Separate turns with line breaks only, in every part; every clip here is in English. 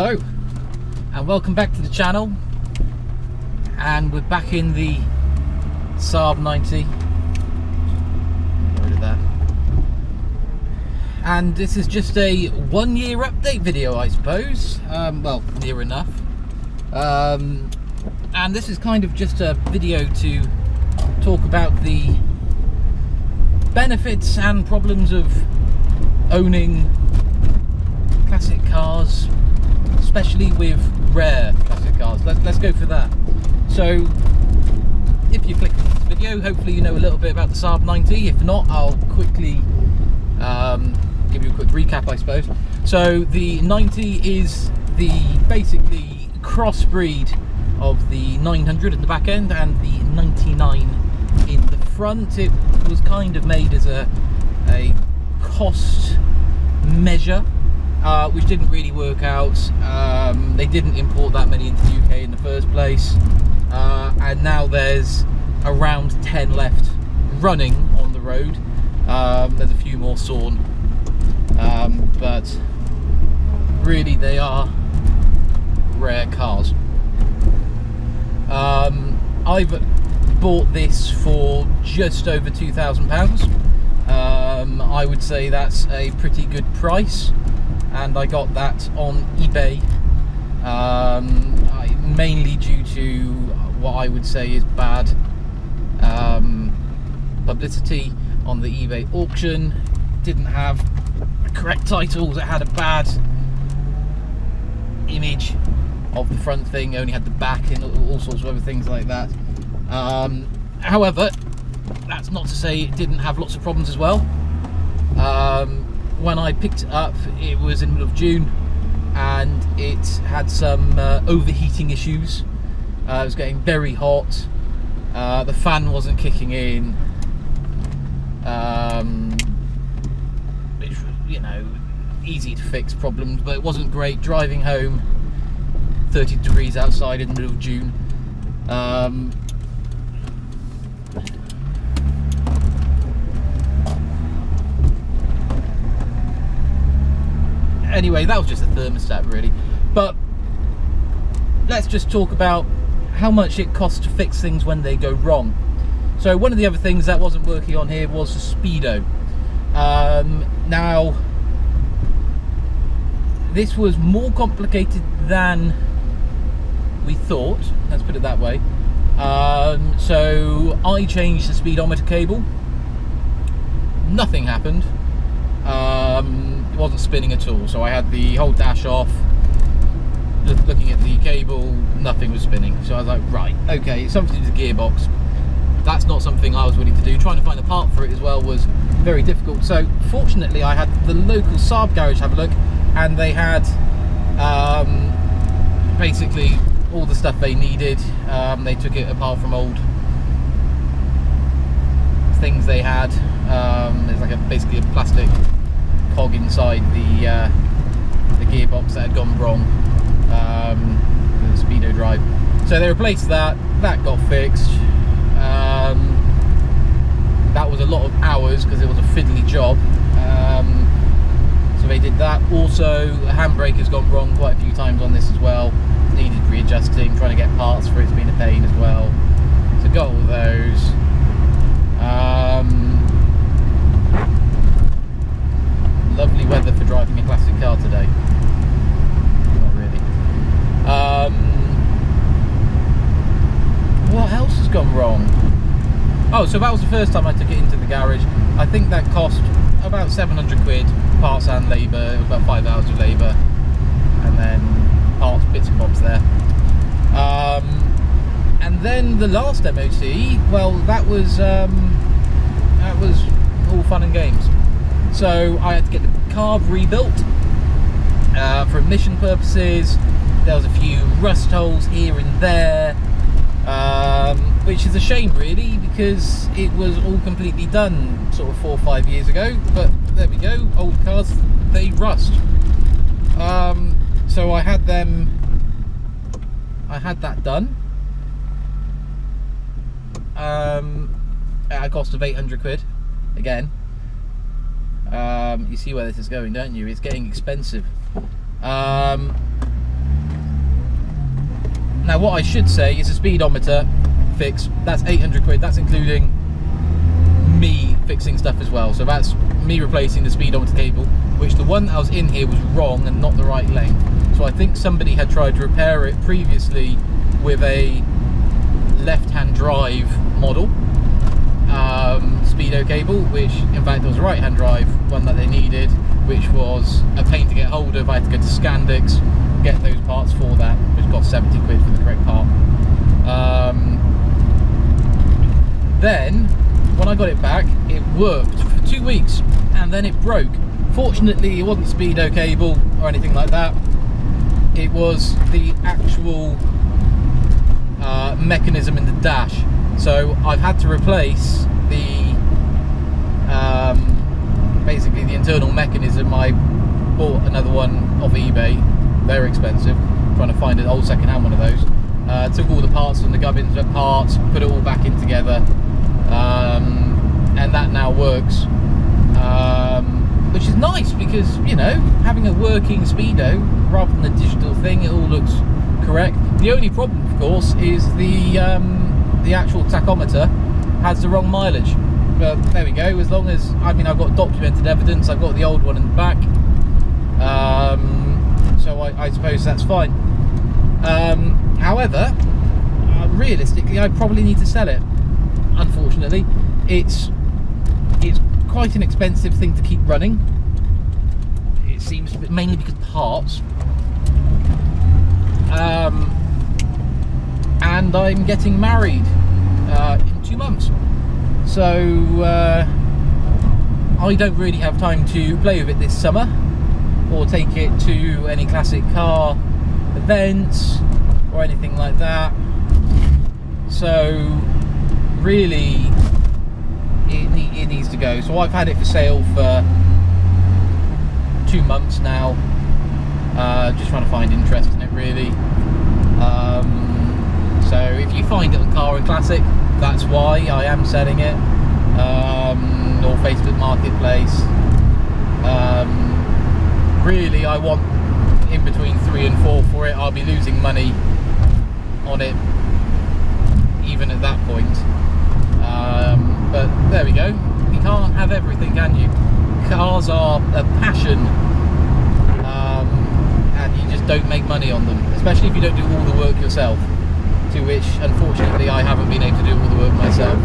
Hello and welcome back to the channel, and we're back in the Saab 90. Get rid of that. And this is just a 1 year update video, I suppose. Well, near enough. And this is kind of just a video to talk about the benefits and problems of owning classic cars, especially with rare classic cars. Let's go for that. So if you click on this video, hopefully you know a little bit about the Saab 90. If not, I'll quickly give you a quick recap, I suppose. So the 90 is the basically crossbreed of the 900 at the back end and the 99 in the front. It was kind of made as a cost measure, which didn't really work out. They didn't import that many into the UK in the first place, and now there's around 10 left running on the road. There's a few more sawn, but really they are rare cars. I've bought this for just over £2,000. I would say that's a pretty good price, and I got that on eBay, mainly due to what I would say is bad publicity on the eBay auction. Didn't have the correct titles, it had a bad image of the front thing, only had the back and all sorts of other things like that. However, that's not to say it didn't have lots of problems as well. When I picked it up, it was in the middle of June, and it had some overheating issues. It was getting very hot, the fan wasn't kicking in, which, you know, easy to fix problems, but it wasn't great driving home, 30 degrees outside in the middle of June. Anyway, that was just a thermostat really, but let's just talk about how much it costs to fix things when they go wrong. So one of the other things that wasn't working on here was the speedo. Now this was more complicated than we thought, let's put it that way. So I changed the speedometer cable, nothing happened. It wasn't spinning at all, so I had the whole dash off, just looking at the cable, nothing was spinning. So I was like, right, okay, it's something to do with the gearbox. That's not something I was willing to do. Trying to find a part for it as well was very difficult. So fortunately I had the local Saab garage have a look, and they had basically all the stuff they needed. They took it apart from old things they had. There's like basically a plastic cog inside the gearbox that had gone wrong, with the speedo drive. So they replaced that got fixed. That was a lot of hours because it was a fiddly job. So they did that. Also, the handbrake has gone wrong quite a few times on this as well. Needed readjusting, trying to get parts for it's been a pain as well. So got all those. Lovely weather for driving a classic car today. Not really. What else has gone wrong? Oh, so that was the first time I took it into the garage. I think that cost about 700 quid, parts and labour. It was about 5 hours of labour, and then parts, bits and bobs there. And then the last MOT, well, that was all fun and games. So I had to get the carb rebuilt for emission purposes. There was a few rust holes here and there, which is a shame really, because it was all completely done sort of 4 or 5 years ago. But there we go, old cars, they rust. So I had that done at a cost of 800 quid again. You see where this is going, don't you? It's getting expensive. Now what I should say is a speedometer fix, that's 800 quid, that's including me fixing stuff as well. So that's me replacing the speedometer cable, which the one that I was in here was wrong and not the right length. So I think somebody had tried to repair it previously with a left-hand drive model speedo cable, which in fact was a right-hand drive one that they needed, which was a pain to get hold of. I had to go to Scandix, get those parts for that, which got 70 quid for the correct part. Then when I got it back, it worked for 2 weeks and then it broke. Fortunately, it wasn't speedo cable or anything like that. It was the actual mechanism in the dash. So I've had to replace the basically the internal mechanism. I bought another one off eBay, very expensive, trying to find an old second-hand one of those. Took all the parts from the gubbins parts, put it all back in together, and that now works, which is nice because, you know, having a working speedo rather than a digital thing, it all looks correct. The only problem, of course, is the actual tachometer has the wrong mileage. But there we go. As long as, I mean, I've got documented evidence. I've got the old one in the back, so I suppose that's fine. However, realistically, I probably need to sell it. Unfortunately, it's quite an expensive thing to keep running. It seems, mainly because parts. And I'm getting married in 2 months, so I don't really have time to play with it this summer or take it to any classic car events or anything like that. So really it needs to go. So I've had it for sale for 2 months now, just trying to find interest in it really. So if you find it on Car and Classic, that's why I am selling it, or Facebook Marketplace. Really, I want in between 3 and 4 for it. I'll be losing money on it even at that point. But there we go. You can't have everything, can you? Cars are a passion, and you just don't make money on them, especially if you don't do all the work yourself, to which unfortunately I haven't been able to do all the work myself.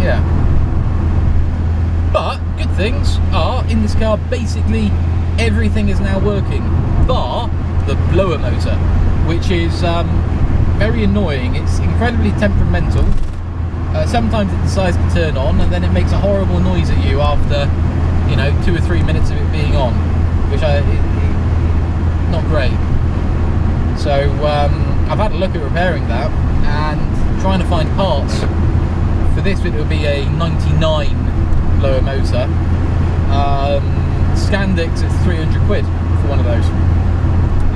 Yeah, but good things are in this car, basically everything is now working bar the blower motor, which is very annoying. It's incredibly temperamental. Sometimes it decides to turn on and then it makes a horrible noise at you after, you know, 2 or 3 minutes of it being on, which not great. So I've had a look at repairing that and trying to find parts. For this it would be a 99 blower motor. Scandix is 300 quid for one of those,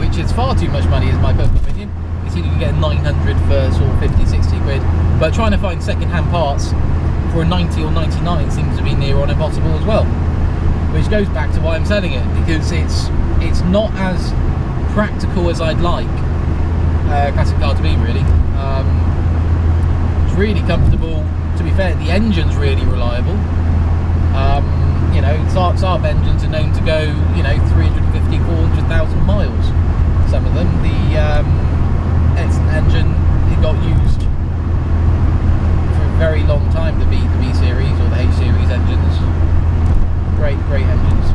which is far too much money in my personal opinion. You see, you can get 900 for sort of 50, 60 quid, but trying to find second-hand parts for a 90 or 99 seems to be near on impossible as well, which goes back to why I'm selling it, because it's not as practical as I'd like a classic car to be, really. It's really comfortable. To be fair, the engine's really reliable. You know, Saab engines are known to go, you know, 350, 400,000 miles. Some of them. The Edison engine, it got used for a very long time. The B series or the H series engines, great engines.